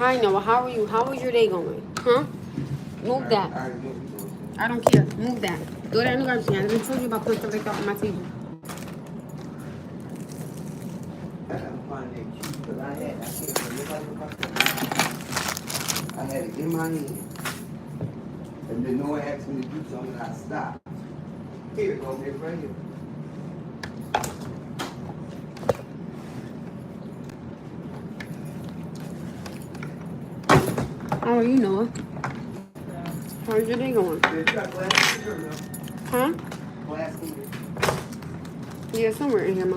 I know. How are you? How was your day going? Huh? Move that. I don't care. Move that. Go down in the garbage can. I didn't tell you about putting stuff like that on my table. I had it in my hand. And then no one asked me to do something, I stopped. Here it goes, it's right here. How are you, Noah? How's your day going? You got glass in here, Huh? glass in here. Yeah, somewhere in here, Ma.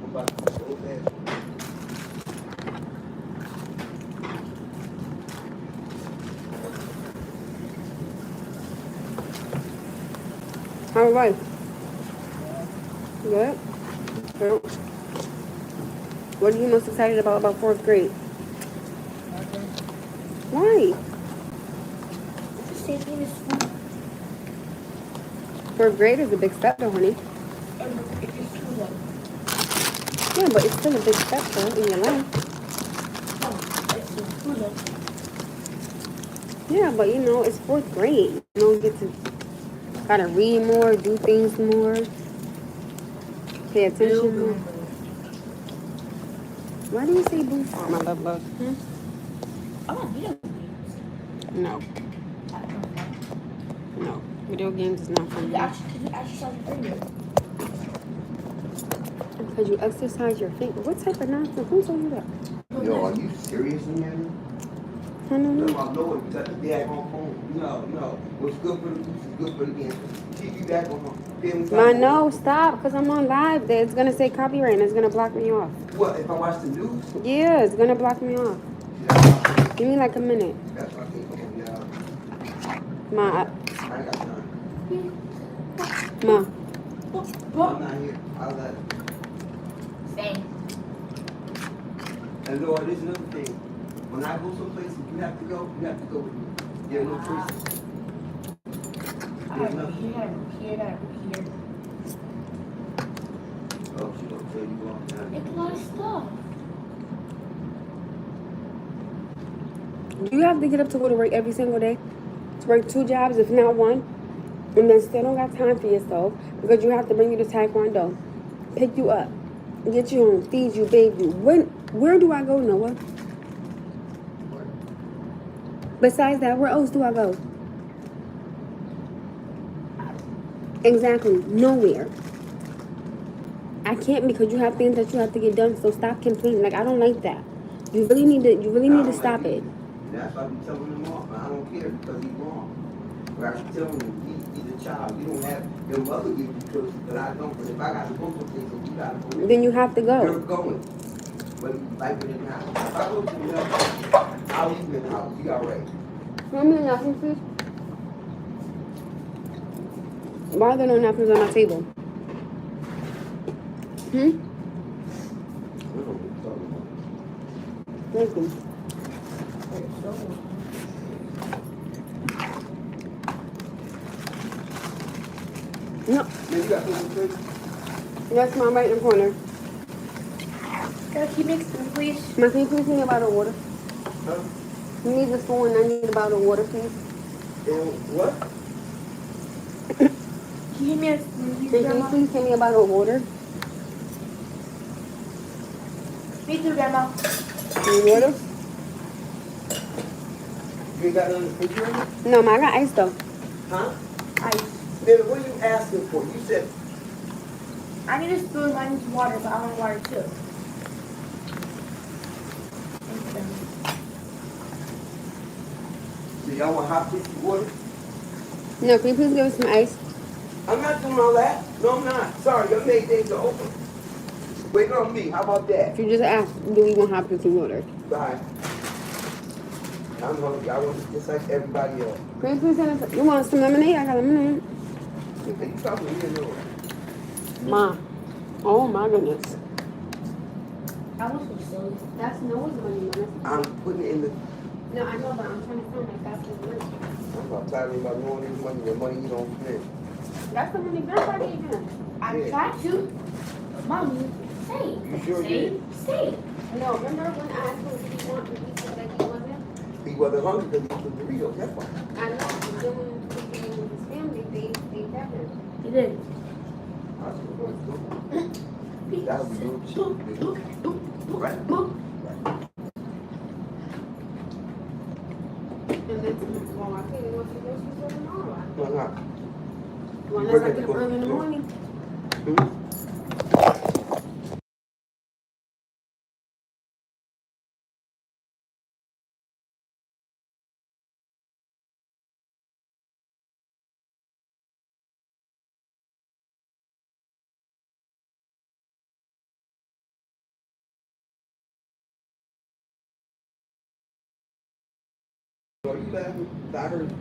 What about the old bed? How's life? Good? Good. What are you most excited about 4th grade? Why? It's the same thing as school. 4th grade is a big step, though, honey. It's just school though. Yeah, but it's still a big step, though, in your life. Oh, it's just school though. Yeah, but you know, it's 4th grade. You know, you get to gotta read more, do things more, pay attention more. Why do you say boo for, my love? Hmm? Oh, video games. No, no. Video games is not for You me. actually exercise your finger. Because you exercise your finger. What type of nonsense? Who told you that? Yo, are you serious in here? I don't No, know. I know it because the dad on phone. No. What's good for the goose is good for the gander. Keep you back on home. Ma, no, stop, because I'm on live there. It's going to say copyright and it's going to block me off. What, if I watch the news? Yeah, it's going to block me off. Yeah, Give me like a minute. that's what I think. Come on, yeah. Ma, I ain't got time. Ma. I'm not here. I'll let it. Same. And Lord, there's another thing. When I go someplace and you have to go with me. There's no choice. There's nothing. Here. Oh, she gonna tell you all the time. It's a lot of stuff. Do you have to get up to go to work every single day? To work 2 jobs, if not 1? And then still don't got time for yourself because you have to bring you to Taekwondo, pick you up, get you home, feed you, bathe you. Where do I go, Noah? Besides that, where else do I go? Exactly, nowhere. I can't because you have things that you have to get done. So stop complaining. Like, I don't like that. You really need to stop it. That's why I be telling him off. I don't care because he's wrong. But I keep telling him he's a child. You don't have your mother give you choices, but I don't. But if I got to go someplace and you got to go, Then you have to go. you're going. Whether you like it or not. If I go to the house, I'll leave you in the house. You all right? How many napkins, please? Why are there no napkins on my table? Hmm? Thank you. No. Man, you got something to say? That's my right in the corner. Can you mix them, please? Ma, can you please give me a bottle of water? Huh? You need the spoon and I need a bottle of water, please. What? Can you mix Can you please give me a bottle of water? Me too, Grandma. Need water? You ain't got nothing in the refrigerator? No, ma, I got ice though. Huh? Ice. Then what are you asking for? You said, I need a spoon, I need water, but I want water too. so y'all want hot tea water? No, can you please give us some ice? I'm not doing all that. No, I'm not. Sorry, your main things are open. Wait on me. How about that? You just asked, do we want hot pepsi water? Bye. I'm hungry. I want it just like everybody else. Can you please send us, you want some lemonade? I got lemonade. Hey, you talking to me or no? Ma. Oh my goodness. I want some silly. That's Noah's money, man. I'm putting it in the... No, I know, but I'm trying to sound like that's his money. I'm not tired about knowing this money, the money you don't spend. That's the money Grandpa gave him. I Yeah. tried to. Mommy, say. You sure say, did? Say it. No, remember when I asked him what he wanted, he said that he wasn't? He wasn't hungry because he took the Doritos, that's why. I know, but then when he was being with his family, they kept him. He did. I said, "What's going on?" That was good shit. Right. And then, well, I think he wants to go to tomorrow. Why not? Well, unless I get up early in the morning. Are you laughing? I heard.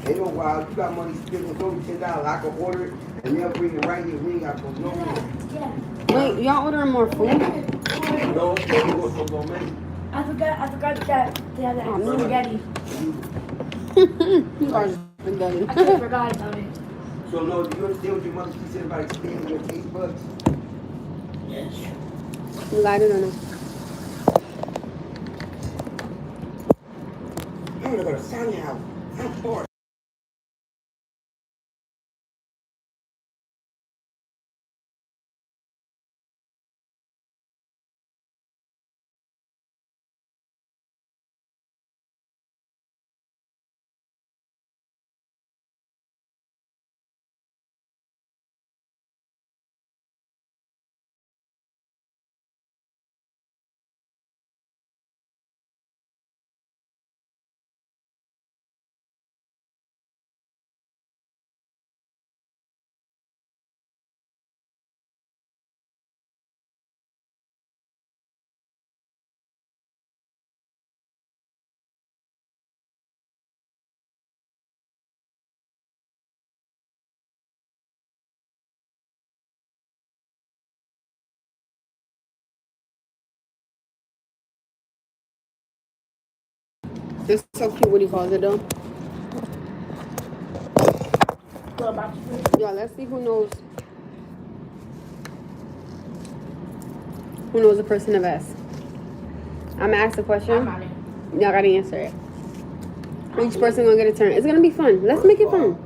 Ain't no wild. You got money spent. It's only $10. I can order it and they'll bring it right here. We ain't got to go nowhere. Yeah. Wait, y'all ordering more food? No, they go so low money. I forgot that they have that spaghetti. You guys spaghetti. I totally forgot about it. So no, do you understand what your mother she said about expanding your taste buds? Yes. You got it or no? I'm gonna go to Sunny House. I'm bored. It's so cute what he calls it though. What about you? Yeah, let's see who knows. Who knows the person the best? I'm gonna ask the question. I'm on it. Y'all gotta answer it. Each person gonna get a turn. It's gonna be fun. Let's make it fun.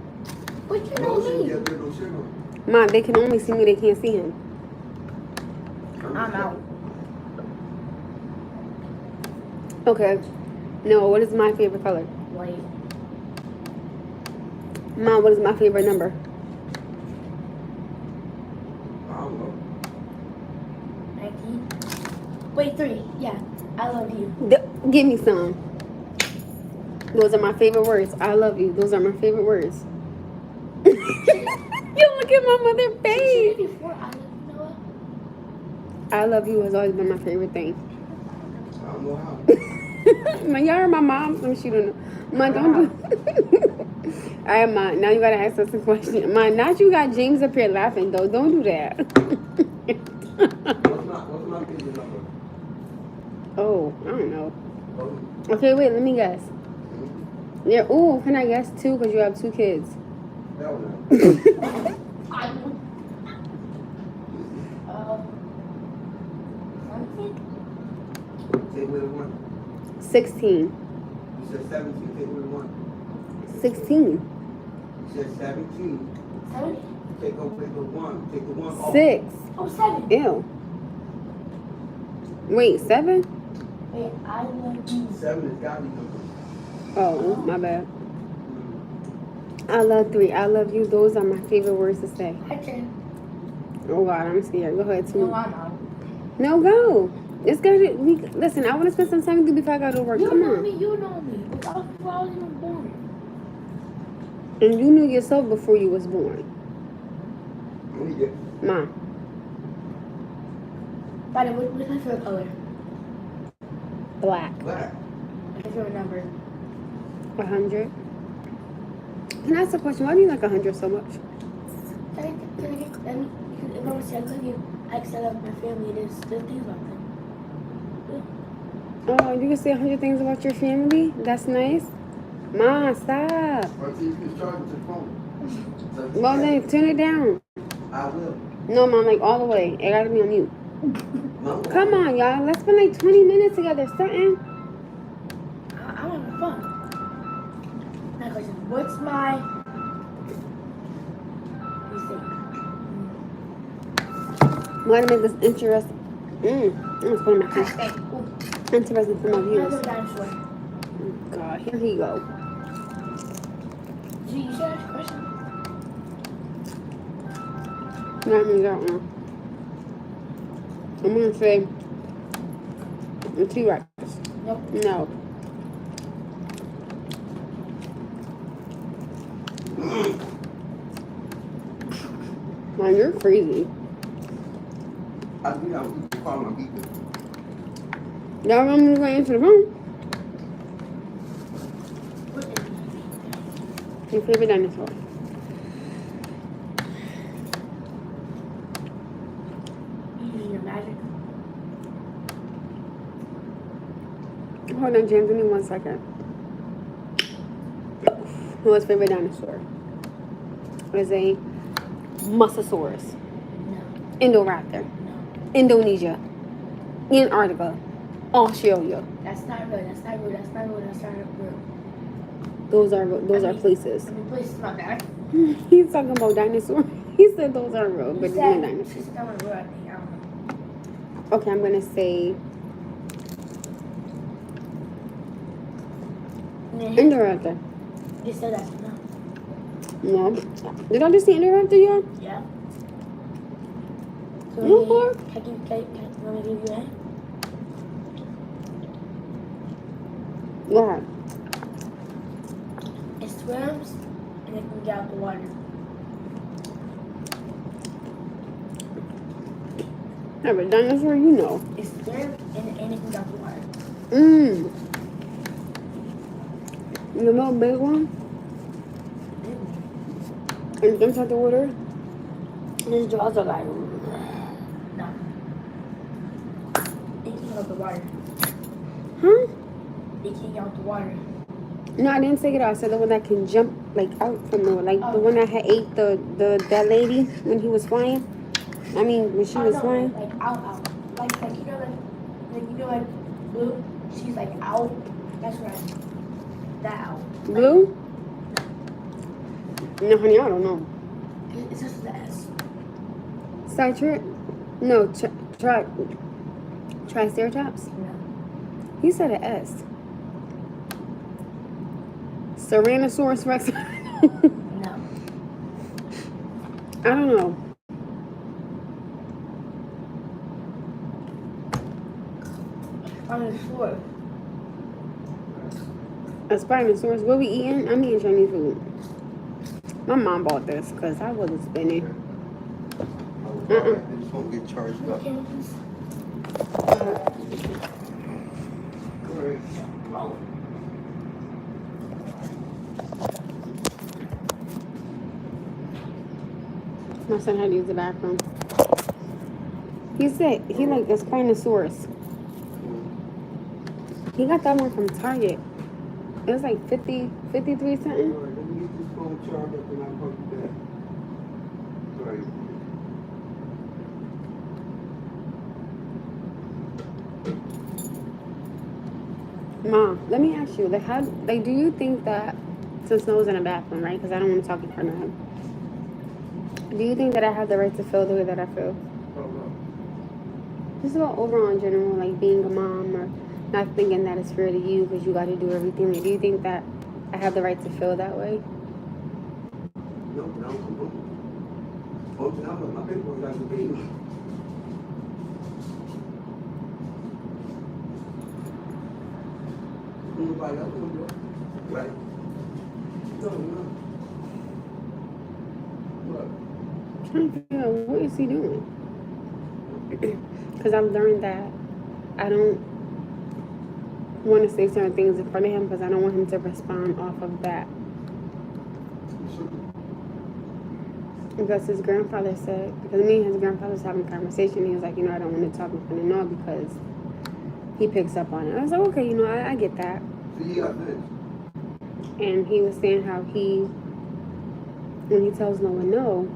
But you No know sugar, me. yeah, no sugar. Mom, they can only see me. They can't see him. I'm out. Okay. No, what is my favorite color? Wait. Mom, what is my favorite number? I don't know. 19. Wait, 3. Yeah. I love you. Give me some. Those are my favorite words. I love you. Those are my favorite words. You look at my mother's face. Before I love you, Noah. I love you has always been my favorite thing. I don't know how. Man, y'all heard my mom, so she don't know. Man, don't do. All right, Mom. Now you gotta ask us a question. Man, not you got James up here laughing though. Don't do that. What's my favorite number? Oh, I don't know. Oh, Okay, wait. Let me guess. Yeah. Ooh, can I guess 2? Because you have 2 kids. hell no. I would. 17? Take away the 1. 16. You said 17. Take away the 1. 16. You said 17. 7? Take away the 1. Take the 1 off. 6. Oh, 7. Ew. Wait, 7? Wait, I love you. 7 is Godly number. Oh, my bad. I love 3. I love you. Those are my favorite words to say. I can. Oh God, I'm scared. Go ahead, No, 2. I'm out. No, go. It's gotta be. Listen, I want to spend some time with you before I go to work. You Come know on. me. You know me. Before I was even born. And you knew yourself before you was born. Ma. By the way, what's my favorite color? Black. Black. My favorite number. 100. Can I ask a question? Why do you like 100 so much? Can I get, let me, because if I was to tell you, I accept love my family, there's things about them. Oh, you can say 100 things about your family? That's nice. Ma, stop. Or see if you can charge it to the phone. So Well, then turn it down. I will. No, Mom, like all the way. It gotta be on mute. No. Come on, y'all. Let's spend like 20 minutes together. Something. I want to have fun. Now, question, what's my, you think? Want to make this interesting. I'm just putting my teeth. Hey, ooh. Interesting for my Mine's viewers. a dinosaur. Oh, God, here he go. Gee, you should ask a question. Not me that one. I'm gonna say a T-Rex. Nope. No. Man, you're crazy. I think I was calling my people. Y'all want me to go answer the phone? What is Your favorite dinosaur. you using your magic? Hold on, James. Give me 1 second. Who's favorite dinosaur? Is a Mosasaurus. No. Indoraptor. No. Indonesia. Antarctica. Australia. That's not real. That's not real. That's not real. That's not real. Those are places. I mean, places not that. He's talking about dinosaurs. He said those are real, but You they're said, dinosaurs. she said that was real, I think. I don't know. Okay, I'm gonna say Indoraptor. You said that. No. No. Did I just say Indoraptor, y'all? Yeah. No more. Can you let me give you a hint? Go ahead. It swims and it can get out the water. Have a dinosaur, you know. It swims and it can get out the water. The little big one. And jumps out the water. And his jaws are like. No. It can get out the water. Huh? It can get out the water. No, I didn't say it out. I said the one that can jump like out from the the one that had ate that lady when he was flying. I mean when she was flying. Like out. Like you know like Blue, she's like out. That's right. That out. Blue? No, honey, I don't know. It's just the S. Cytric? No, Triceratops? No. He said an S. Tyrannosaurus Rex? No. I don't know. Spinosaurus. A Spinosaurus? What we eating? I'm eating Chinese food. My mom bought this because I wasn't spending. I just won't get charged up. Okay. Great. My son had to use the bathroom. He said he liked a Spinosaurus. He got that one from Target. It was like 53 something. All right, let me get this phone charged up and I'll call you back. Sorry. Mom, let me ask you, do you think that, since Noah's in the bathroom, right? Because I don't want to talk in front of him. Do you think that I have the right to feel the way that I feel? Just about overall in general, like being a mom or not thinking that it's fair to you because you got to do everything. Like, do you think that I have the right to feel that way? No, no. My paperwork has to be. nobody else gonna do it. Right? No. What? Trying to figure out what is he doing? Because I've learned that I don't want to say certain things in front of him because I don't want him to respond off of that. Because his grandfather said, because me and his grandfather was having a conversation, he was like, I don't want to talk in front of Noah because he picks up on it. I was like, okay, I get that. So you got this. And he was saying how when he tells Noah no,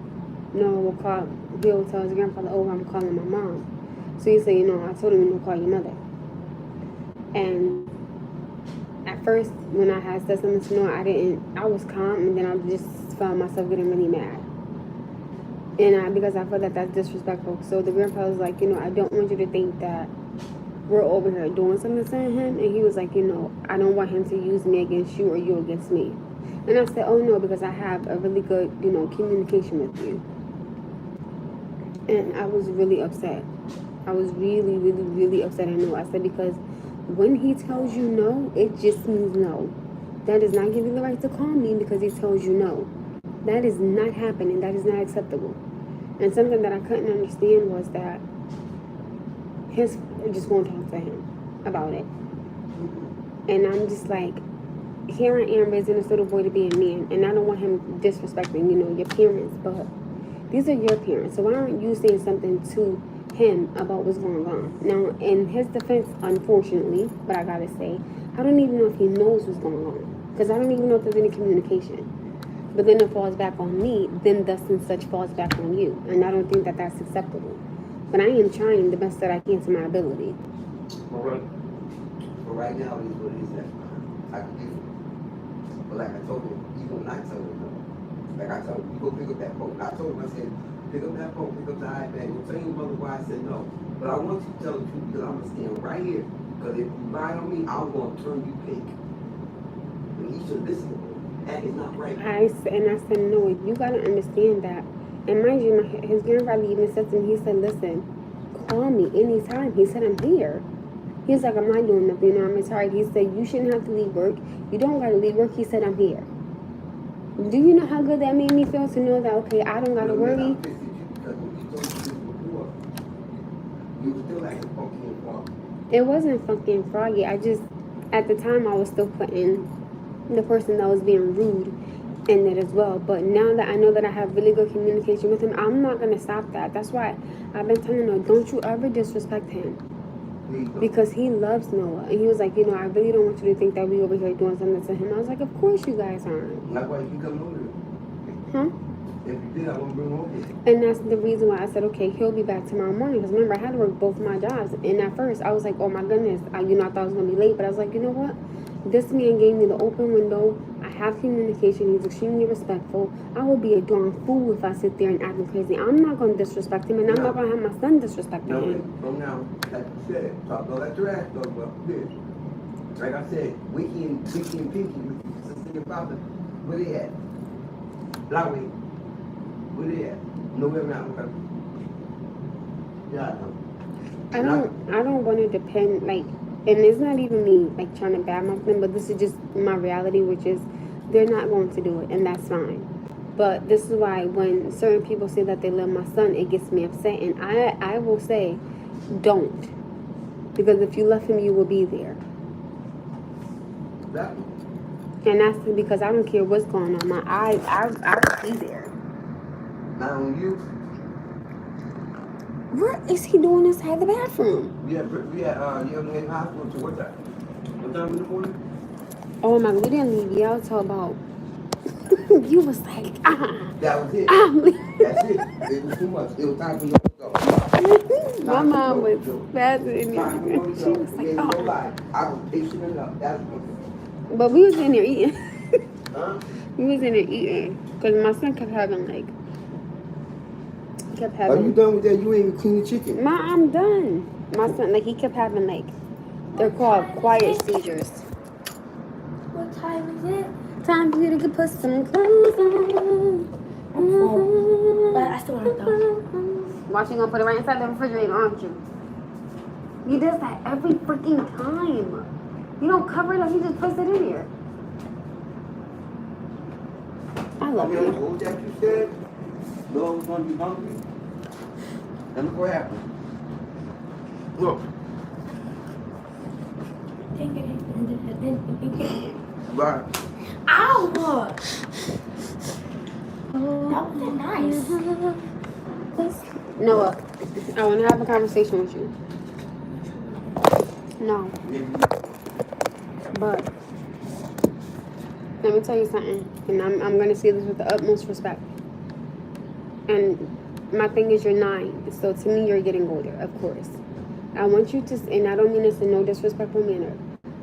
Noah will call, he'll tell his grandfather, oh, I'm calling my mom. So he said, I told him to call your mother. And at first, when I had said something to Noah, I was calm, and then I just found myself getting really mad. And because I felt that that's disrespectful. So the grandpa was like, I don't want you to think that we're over here doing something to him. And he was like, I don't want him to use me against you or you against me. And I said, oh no, because I have a really good, communication with you. And I was really upset. I was really, really, really upset. I know. I said, because when he tells you no, it just means no. That does not give you the right to call me because he tells you no. That is not happening. That is not acceptable. And something that I couldn't understand was that his just won't talk to him about it. And I'm just like, here I am raising this little boy to be a man, and I don't want him disrespecting, your parents, but these are your parents. So why aren't you saying something to him about what's going on? Now, in his defense, unfortunately, but I gotta say, I don't even know if he knows what's going on, because I don't even know if there's any communication. But then it falls back on me, then thus and such falls back on you. And I don't think that that's acceptable. But I am trying the best that I can to my ability. All right. But right now, it is what it is. That's fine. I can do it. But like I told him, you will not tell him no. Like I told him, you go pick up that phone. I told him, I said, pick up that phone, pick up the iPad. Go tell your mother why I said no. But I want you to tell the truth because I'm going to stand right here. Because if you lie on me, I'm going to turn you pink. And he should listen to me. That is not right. I said, no, you got to understand that. And mind you, his grandfather even said to me, he said, listen, call me anytime. He said, I'm here. He was like, I'm not doing nothing, I'm retired. He said, you shouldn't have to leave work. You don't got to leave work. He said, I'm here. Do you know how good that made me feel to know that, okay, I don't got to worry? It wasn't funky and froggy. I just, at the time, I was still putting the person that was being rude in it as well. But now that I know that I have really good communication with him, I'm not going to stop that. That's why I've been telling her, don't you ever disrespect him. Because he loves Noah. And he was like, I really don't want you to think that we over here doing something to him. I was like, of course you guys aren't. That's why you come over here. Huh? If you did, I won't bring him over here. And that's the reason why I said, okay, he'll be back tomorrow morning. Because remember, I had to work both my jobs. And at first, I was like, oh my goodness. I thought I was going to be late. But I was like, you know what? This man gave me the open window. I have communication. He's extremely respectful. I will be a darn fool if I sit there and act crazy. I'm not going to disrespect him. And I'm not going to have my son disrespecting him. From now, like you said, talk all that trash, talk about this. Like I said, Wiki and Pinky, with sister and father, where they at? Blackway, where they at? Nowhere around, okay? Yeah, I don't want to depend, like, and it's not even me, like, trying to badmouth them, but this is just my reality, which is they're not going to do it, and that's fine. But this is why when certain people say that they love my son, it gets me upset, and I will say, don't. Because if you love him, you will be there. Exactly. And that's because I don't care what's going on. I will be there. Not on you. What is he doing inside the bathroom? We had you ever in hospital to what time? What time in the morning? Oh my God, we didn't leave yell till about. You was like, That was it. That's it. It was too much. It was time for you to go. My mom was faster than me. She was like, No lie. I was patient enough. That's what. But we was in there eating. Huh? We was in there eating. Because my son kept having like. Are you done with that? You ain't even clean the chicken. I'm done. My son, like, he kept having like. They're called quiet seizures. What time is it? Time for you to put some clothes on. But I still want to go. Watch, you gonna put it right inside the refrigerator, aren't you? He does that every freaking time. You don't cover it up, he just puts it in here. I love You know, you. what was that you said? No, I was gonna be hungry. And look what happened. Look. Right. Ow! That wasn't nice. Noah, I want to have a conversation with you. No, but let me tell you something, and I'm going to say this with the utmost respect. And my thing is, you're 9, so to me, you're getting older, of course. I want you to, and I don't mean this in no disrespectful manner,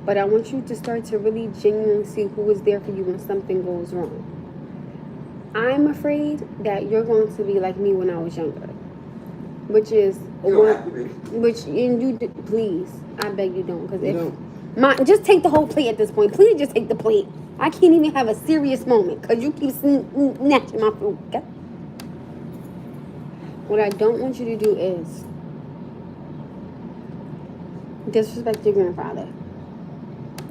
but I want you to start to really genuinely see who is there for you when something goes wrong. I'm afraid that you're going to be like me when I was younger, which is please, I beg you don't, because if just take the whole plate at this point. Please just take the plate. I can't even have a serious moment because you keep snatching my food. Okay? What I don't want you to do is disrespect your grandfather.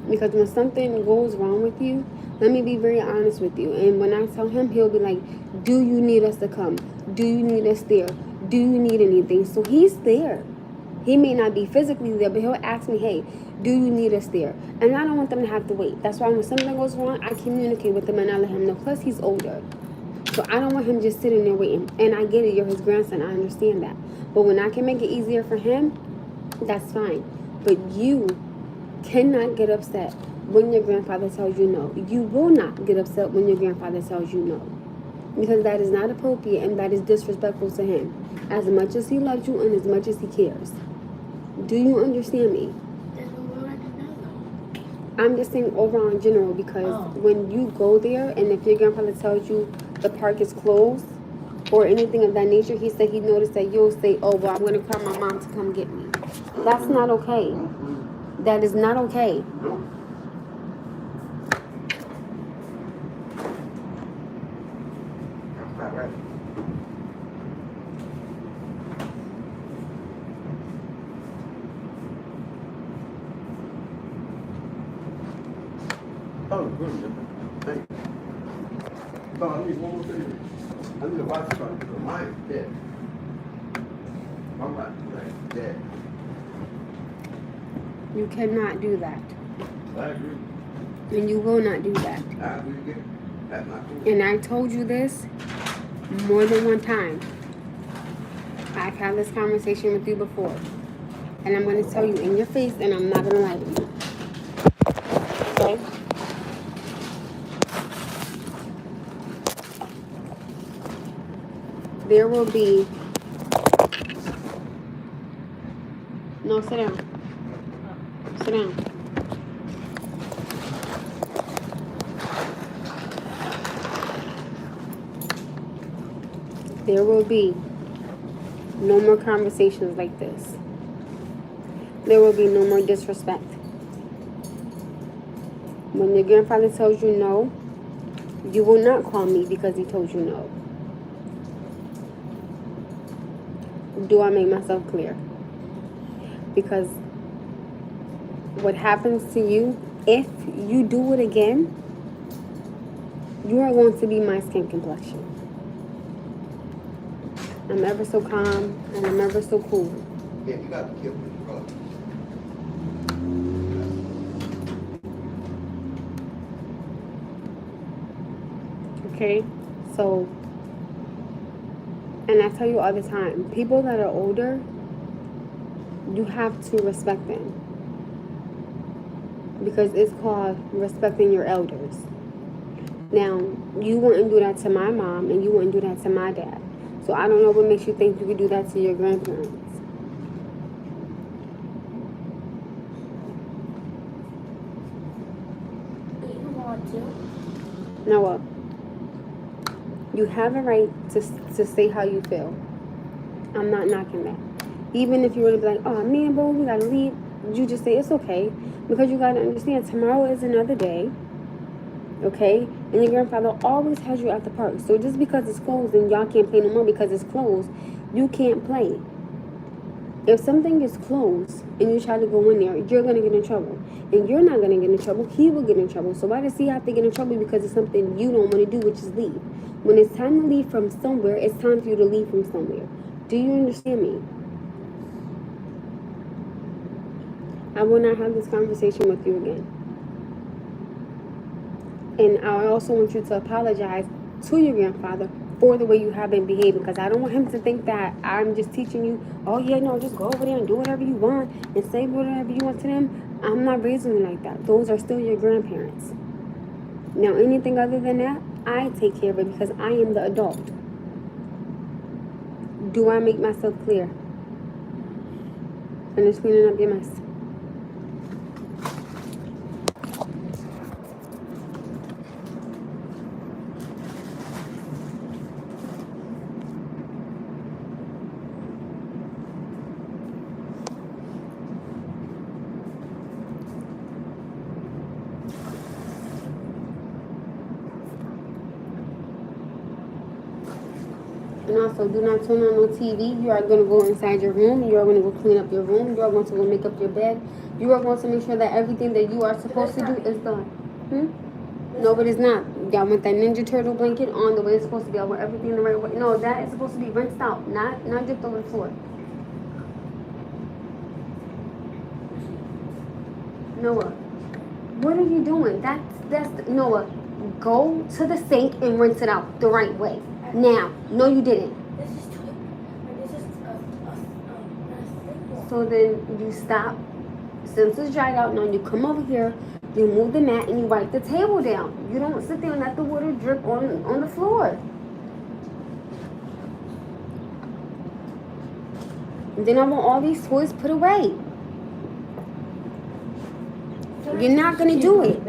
Because when something goes wrong with you, let me be very honest with you. And when I tell him, he'll be like, do you need us to come? Do you need us there? Do you need anything? So he's there. He may not be physically there, but he'll ask me, hey, do you need us there? And I don't want them to have to wait. That's why when something goes wrong, I communicate with him and I let him know. Plus, he's older. So I don't want him just sitting there waiting. And I get it, you're his grandson. I understand that. But when I can make it easier for him, that's fine. But you cannot get upset when your grandfather tells you no. You will not get upset when your grandfather tells you no. Because that is not appropriate and that is disrespectful to him. As much as he loves you and as much as he cares. Do you understand me? I'm just saying overall in general because when you go there and if your grandfather tells you the park is closed or anything of that nature, he said he noticed that you'll say, oh, well, I'm going to call my mom to come get me. That's not okay. That is not okay. Oh, good. Thank you. But I need one more thing. I need to watch something because mine's dead. I'm like dead. You cannot do that. I agree. And you will not do that. I agree again. That's not cool. And I told you this more than one time. I've had this conversation with you before. And I'm going to tell you in your face and I'm not going to lie to you. Okay? There will be... No, sit down. Sit down. There will be no more conversations like this. There will be no more disrespect. When your grandfather tells you no, you will not call me because he told you no. Do I make myself clear? Because what happens to you, if you do it again, you are going to be my skin complexion. I'm ever so calm and I'm ever so cool. Yeah, you got to kill me, brother. Okay? So, and I tell you all the time, people that are older, you have to respect them. Because it's called respecting your elders. Now, you wouldn't do that to my mom and you wouldn't do that to my dad. So I don't know what makes you think you could do that to your grandparents. You want to? Noah, you have a right to say how you feel. I'm not knocking that. Even if you were to be like, oh man, bro, we gotta leave. You just say it's okay. Because you gotta understand, tomorrow is another day. Okay? And your grandfather always has you at the park. So just because it's closed and y'all can't play no more because it's closed, you can't play. If something is closed and you try to go in there, you're going to get in trouble. And you're not going to get in trouble. He will get in trouble. So why does he have to get in trouble? Because it's something you don't want to do, which is leave. When it's time to leave from somewhere, it's time for you to leave from somewhere. Do you understand me? I will not have this conversation with you again. And I also want you to apologize to your grandfather for the way you have been behaving, because I don't want him to think that I'm just teaching you, oh yeah, no, just go over there and do whatever you want and say whatever you want to them. I'm not raising you like that. Those are still your grandparents. Now, anything other than that, I take care of it because I am the adult. Do I make myself clear? Finish cleaning up your mess. And also, do not turn on no TV. You are going to go inside your room. You are going to go clean up your room. You are going to go make up your bed. You are going to make sure that everything that you are supposed to do is done. No, but it's not. Y'all want that Ninja Turtle blanket on the way it's supposed to be. I want everything the right way. No, that is supposed to be rinsed out, not dripped over the floor. Noah, what are you doing? That's Noah. Go to the sink and rinse it out the right way. Now, no, you didn't. So then you stop. Since it's dried out, now you come over here, you move the mat, and you wipe the table down. You don't sit there and let the water drip on the floor. And then I want all these toys put away. You're not gonna do it.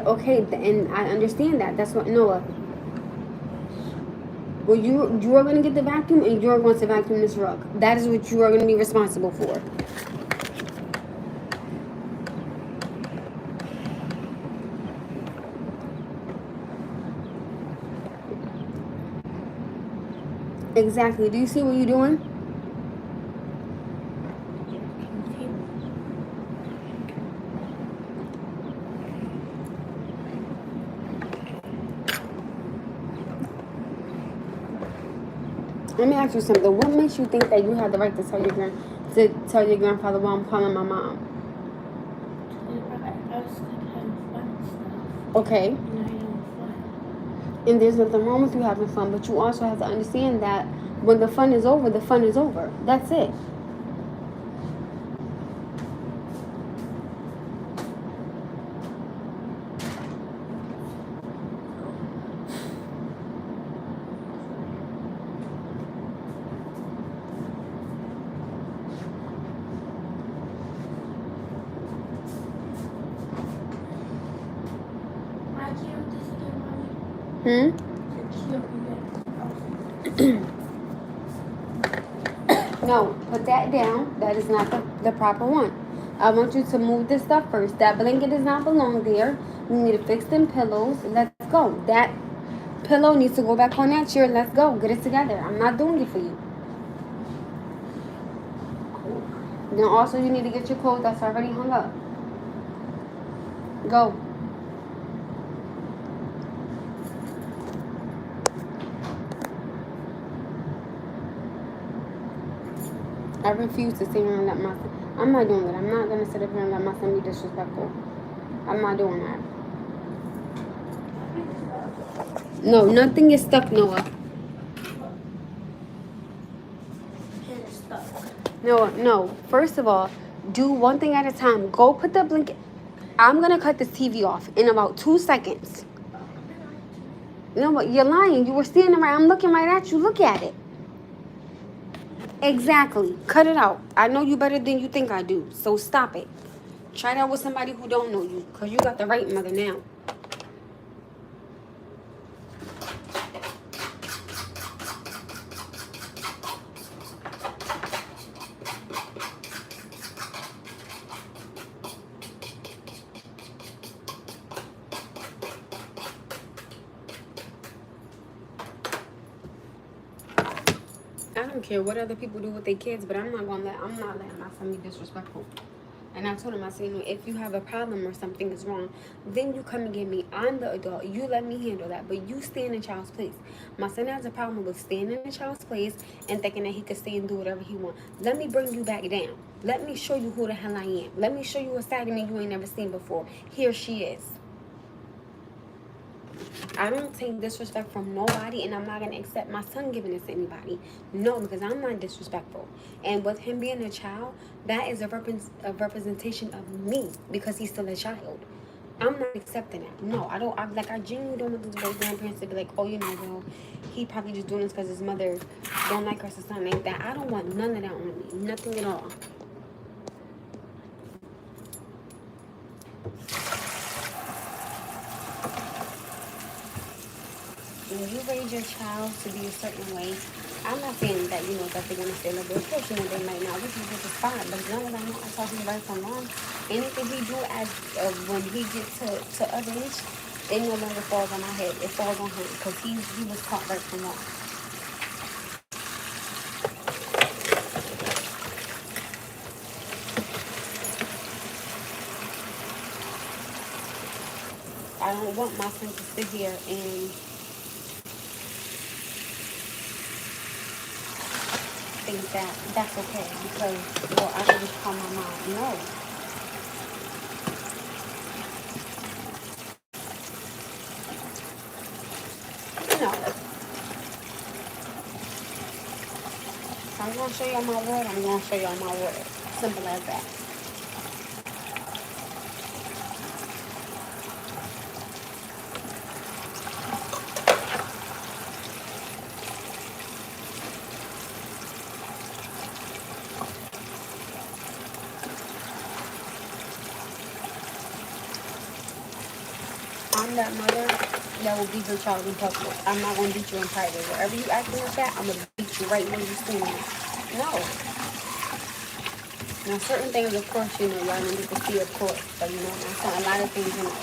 Okay, and I understand that. That's what Noah. Well, you are going to get the vacuum and you're going to vacuum this rug. That is what you are going to be responsible for. Exactly. Do you see what you're doing? Let me ask you something. What makes you think that you have the right to tell your grandfather while I'm calling my mom? Okay. And there's nothing wrong with you having fun, but you also have to understand that when the fun is over, the fun is over. That's it. No, put that down. That is not the proper one. I want you to move this stuff first. That blanket does not belong there. We need to fix them pillows. Let's go. That pillow needs to go back on that chair. Let's go. Get it together. I'm not doing it for you. Then also you need to get your clothes that's already hung up. Go. I refuse to sit here and let my son. I'm not doing it. I'm not going to sit up here and let my son be disrespectful. I'm not doing that. No, nothing is stuck, Noah. No. First of all, do one thing at a time. Go put the blanket. I'm going to cut this TV off in about 2 seconds. You know what? You're lying. You were standing right. I'm looking right at you. Look at it. Exactly. Cut it out. I know you better than you think I do. So stop it. Try that with somebody who don't know you. Because you got the right mother now. I don't care what other people do with their kids, but I'm not letting my son be disrespectful. And I told him, I said, you know, if you have a problem or something is wrong, then you come and get me. I'm the adult. You let me handle that. But you stand in child's place. My son has a problem with standing in child's place and thinking that he could stay and do whatever he wants. Let me bring you back down. Let me show you who the hell I am. Let me show you a side of me you ain't never seen before. Here she is. I don't take disrespect from nobody, and I'm not going to accept my son giving this to anybody. No, because I'm not disrespectful. And with him being a child, that is a representation of me because he's still a child. I'm not accepting that. No, I don't. I genuinely don't want these grandparents to be like, oh, you know, well, he probably just doing this because his mother don't like us or something like that. I don't want none of that on me. Nothing at all. When you raise your child to be a certain way, I'm not saying that, you know, that they're going to stay like that. Of course, you know, they might not. Which is fine. But as long as I know I taught him right from wrong, anything he do as when he gets to other age, it no longer falls on my head. It falls on him because he was taught right from wrong. I don't want my son to sit here and think that that's okay because, well, I can just call my mom. No. No. If I'm going to show y'all my word, I'm going to show y'all my word. Simple as that. I'm that mother that will beat your child in public. I'm not going to beat you in private. Wherever you acting like that, I'm going to beat you right when you see me. No. Now, certain things, of course, you know, y'all don't get to see, of course. But, you know, a lot of things, you know,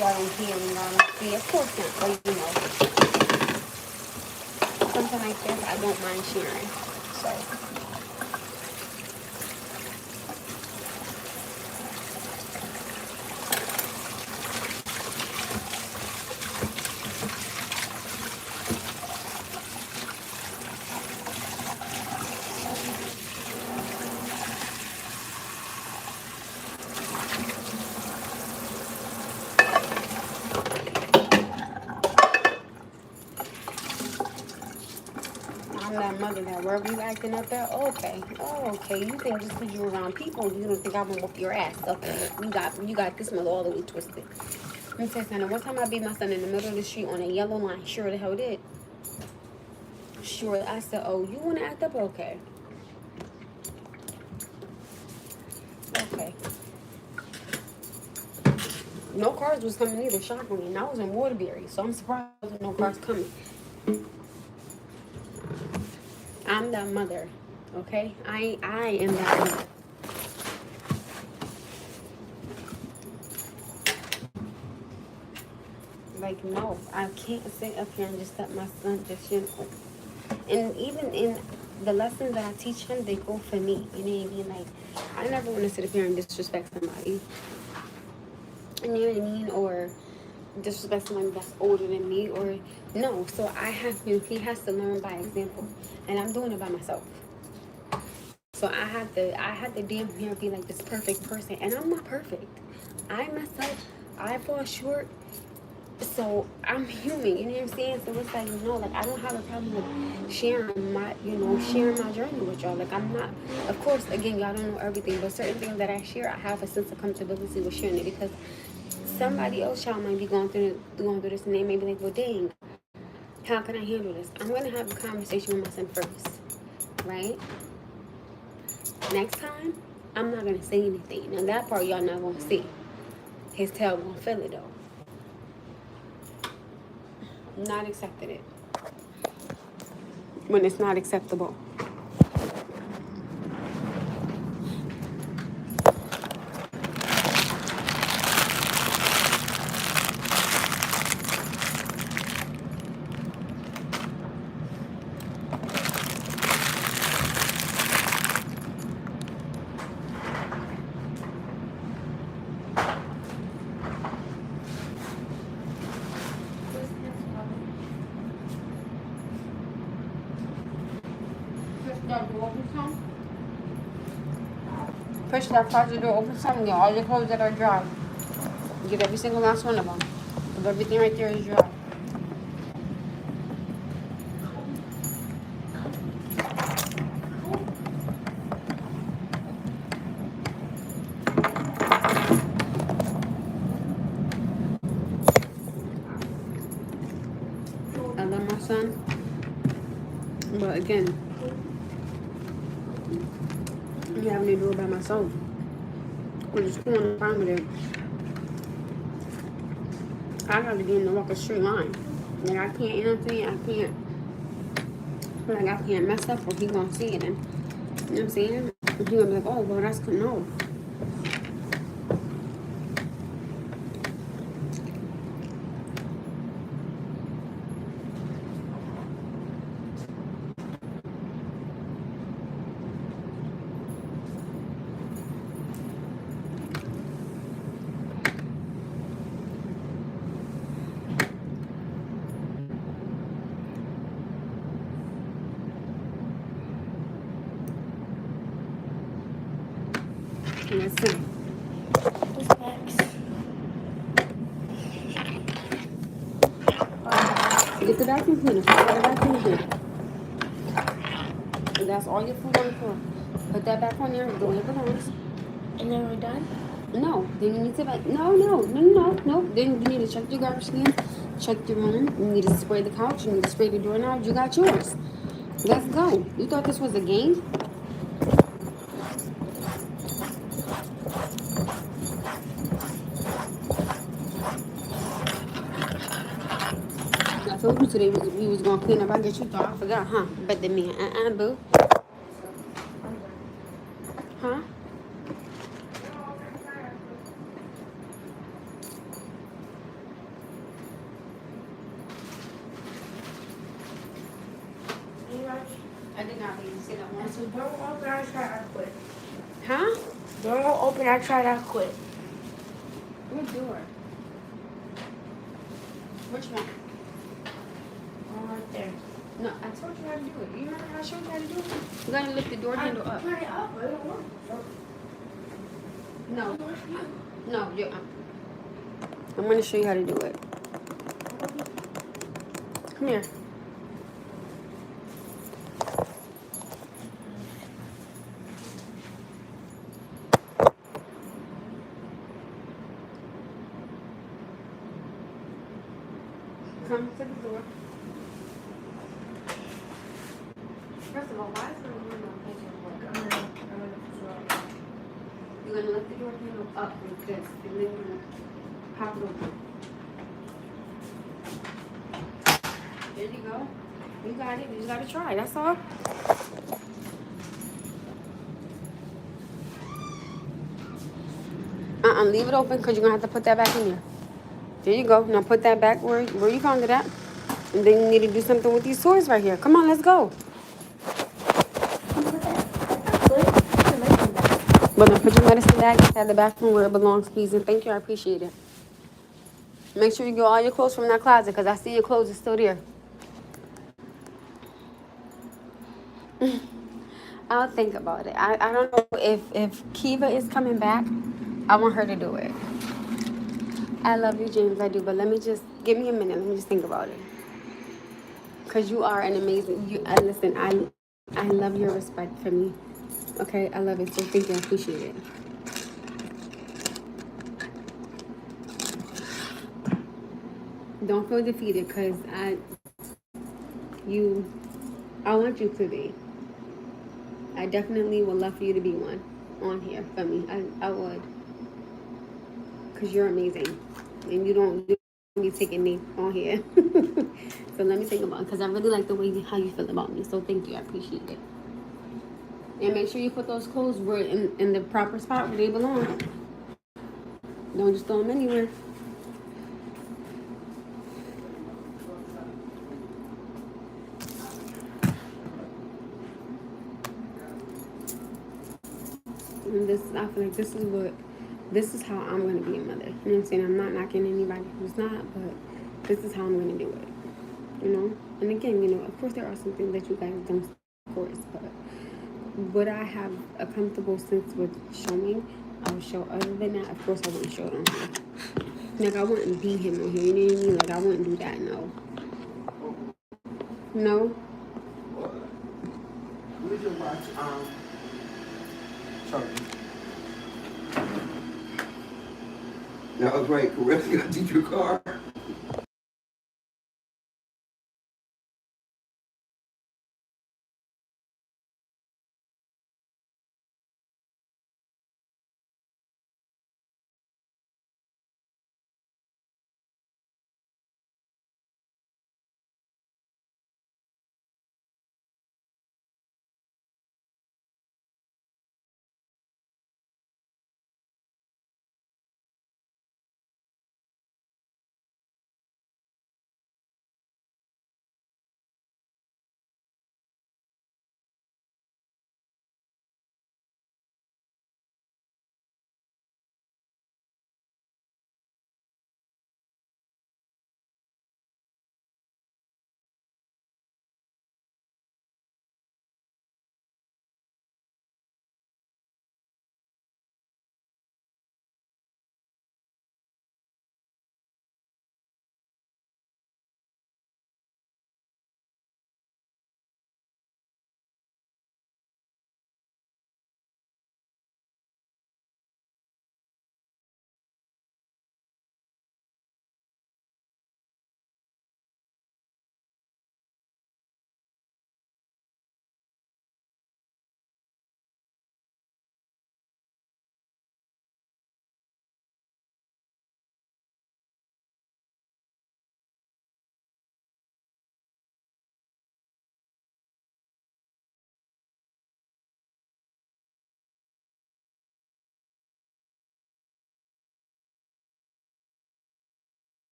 y'all don't hear and y'all don't see. Of course not. But, you know, something like this, I don't mind sharing. So. I'm that mother that wherever you acting up there, okay. Oh, okay. You think just because you're around people, you don't think I'm gonna whoop your ass. So you got this mother all the way twisted. Let me tell you something. One time I beat my son in the middle of the street on a yellow line. Sure the hell did. Sure. I said, oh, you wanna act up? Okay. Okay. No cars was coming either, shockingly. And I was in Waterbury, so I'm surprised there was no cars coming. I'm that mother, okay? I am that mother. Like, no, I can't sit up here and just let my son just, you know. And even in the lessons that I teach him, they go for me. You know what I mean? Like, I never want to sit up here and disrespect somebody. You know what I mean? Or disrespect somebody that's older than me, or no. So he has to learn by example, and I'm doing it by myself. So I had to damn near be like this perfect person, and I'm not perfect. I mess up, I fall short. So I'm human, you know what I'm saying? So it's like, no, like I don't have a problem with sharing my journey with y'all. Like I'm not, of course, again, y'all don't know everything, but certain things that I share, I have a sense of comfortability with sharing it because somebody else child might be going through this, and they may be like, well, dang, how can I handle this? I'm gonna have a conversation with my son first, right? Next time, I'm not gonna say anything. Now that part y'all not gonna see. His tail gonna feel it though. Not accepting it when it's not acceptable. that door open some. Push that closet door open some and get all your clothes that are dry. Get every single last one of them. Because everything right there is dry. I love my son. But again, I'm having to do it by myself. Which is cool and fine with it. I gotta get in the walk a straight line. Like I can't, you know what I'm saying? I can't mess up or he gonna see it and, you know what I'm saying? And he gonna be like, oh, well, that's good. No. Listen. What's next? Get the vacuum cleaner. Put the vacuum cleaner. And that's all your food on the floor. Put that back on there. The way it belongs. And then we're done? No. Then you need to no. Then you need to check your garbage cans. Check your room. You need to spray the couch. You need to spray the doorknob. You got yours. Let's go. You thought this was a game? I told you today we was gonna clean up. I guess you thought I forgot, huh? But the man, boo. Huh? I did not leave. Say that once. So don't open, I try, I quit. Huh? Don't open, I tried, I quit. What door? Which one? Right there. No, I told you how to do it. You remember how I showed you how to do it? You gotta lift the door handle up. Turn it up, but it don't work. No. No, you're up. I'm gonna show you how to do it. Come here. Come to the door. First of all, why is the door not facing work? You're gonna lift the door handle up like this, and then you're gonna pop it open. There you go. You got it. You just gotta try. That's all. Leave it open because you're gonna have to put that back in there. There you go. Now put that back where you found it at. And then you need to do something with these toys right here. Come on, let's go. But then put your medicine bag inside the bathroom where it belongs, please. And thank you. I appreciate it. Make sure you get all your clothes from that closet because I see your clothes are still there. I'll think about it. I don't know if Kiva is coming back. I want her to do it. I love you, James. I do. But give me a minute. Let me just think about it. Because you are an amazing... listen, I love your respect for me. Okay? I love it. So thank you. I appreciate it. Don't feel defeated because I want you to be. I definitely would love for you to be one on here for me. I would. Because you're amazing. And you don't be taking me on here. So let me think about it. Because I really like the way how you feel about me. So thank you. I appreciate it. And make sure you put those clothes in the proper spot where they belong. Don't just throw them anywhere. And I feel like this is how I'm going to be a mother. You know what I'm saying? I'm not knocking anybody who's not, but this is how I'm going to do it. You know? And again, of course there are some things that you guys don't, of course, but would I have a comfortable sense with showing? I would show. Other than that, of course, I wouldn't show it on here. Like, I wouldn't beat him on here. You know what I mean? Like, I wouldn't do that. No. No. We should watch Charlie. That was right. Correct. You got to teach your car.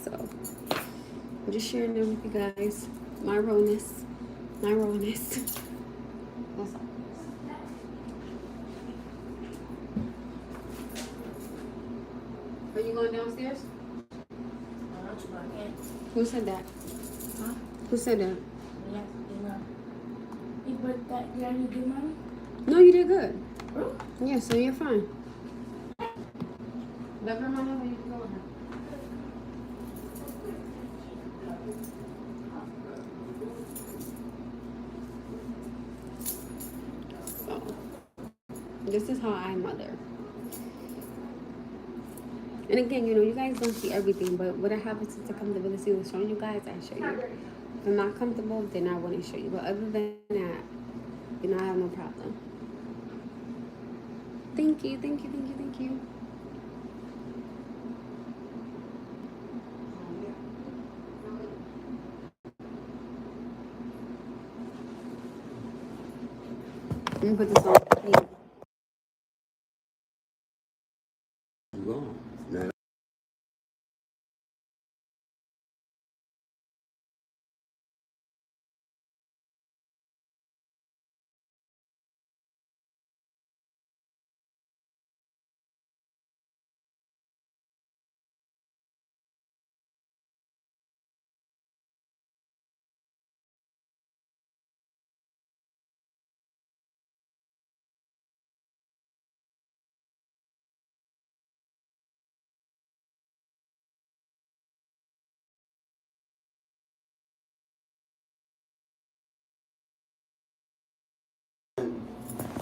So, I'm just sharing them with you guys. My rawness. My rawness. That's all. Are you going downstairs? Who said that? Huh? Who said that? Yes, but that did I do good, mommy? No, you did good. Really? Yeah, so you're fine. Let grandma know when you can go with her. So, this is how I mother. And again, you know, you guys don't see everything, but what I have a sense of comfortability with showing you guys, I show you. If I'm not comfortable, then I wouldn't show you. But other than that, you know, I have no problem. Thank you, thank you, thank you, thank you. Let me put this on. You gone. Now,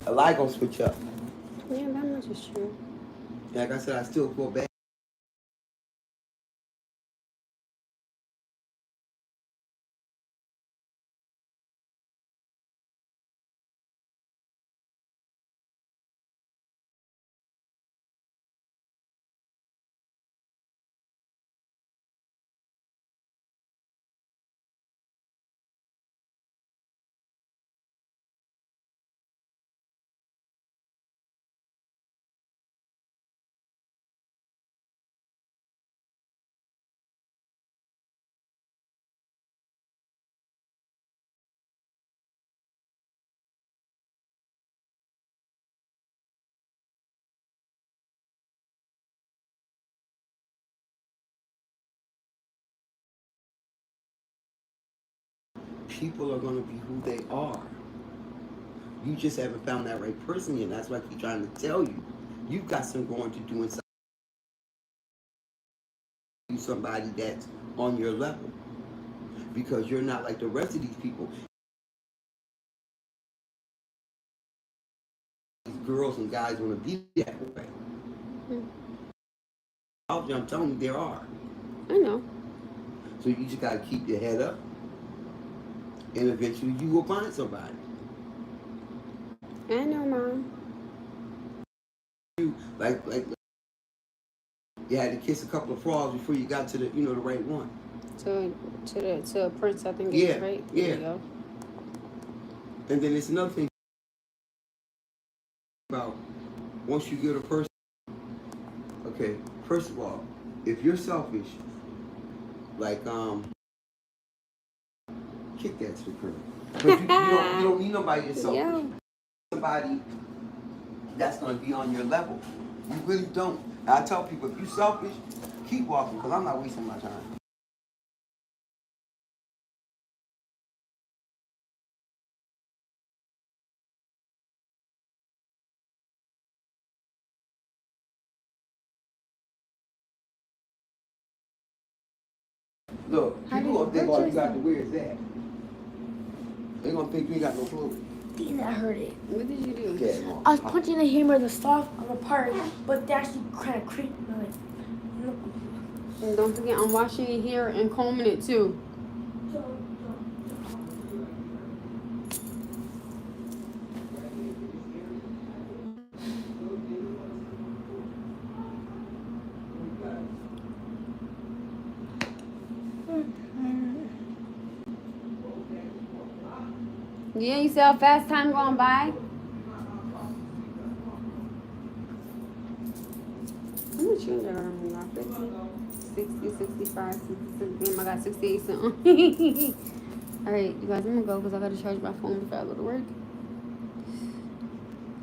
a lie gonna switch up. Yeah, that much is true. Like I said, I still feel bad. People are going to be who they are. You just haven't found that right person yet. That's why I keep trying to tell you. You've got some going to do inside you, somebody that's on your level. Because you're not like the rest of these people. These girls and guys want to be that way. I'm telling you, there are. I know. So you just got to keep your head up. And eventually you will find somebody. I know, Mom. You like you had to kiss a couple of frogs before you got to the the right one. To a prince, I think. Yeah, Right. yeah. There you go. And then it's another thing about once you get a person. Okay, first of all, if you're selfish, like kick that to the curb. But you don't need nobody that's selfish. Yeah. Somebody that's gonna be on your level. You really don't. And I tell people, if you're selfish, keep walking, because I'm not wasting my time. Look, people gonna think all you got to wear is that. They gonna think you ain't got no clothes. I heard it. What did you do? Okay, I was punching the hammer the soft on the part, but they actually kind of creeped me. Like, And don't forget, I'm washing your hair and combing it too. Yeah, you see how fast time going by? How much you got on me? 50, 60, 65, 66. Damn, I got 68 something. Alright, you guys, I'm gonna go because I gotta charge my phone before I go to work.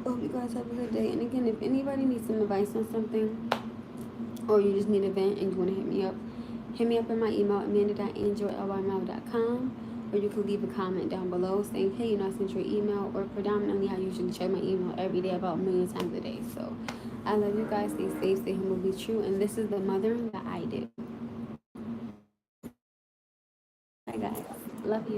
Hope you guys have a good day. And again, if anybody needs some advice on something, or you just need a vent and you want to hit me up in my email, amanda.angel@ymouth.com, or you can leave a comment down below saying, hey, I sent your email, or predominantly I usually check my email every day about a million times a day. So I love you guys. Stay safe, stay humble, be true, and this is the mother that I do. Bye guys, love you.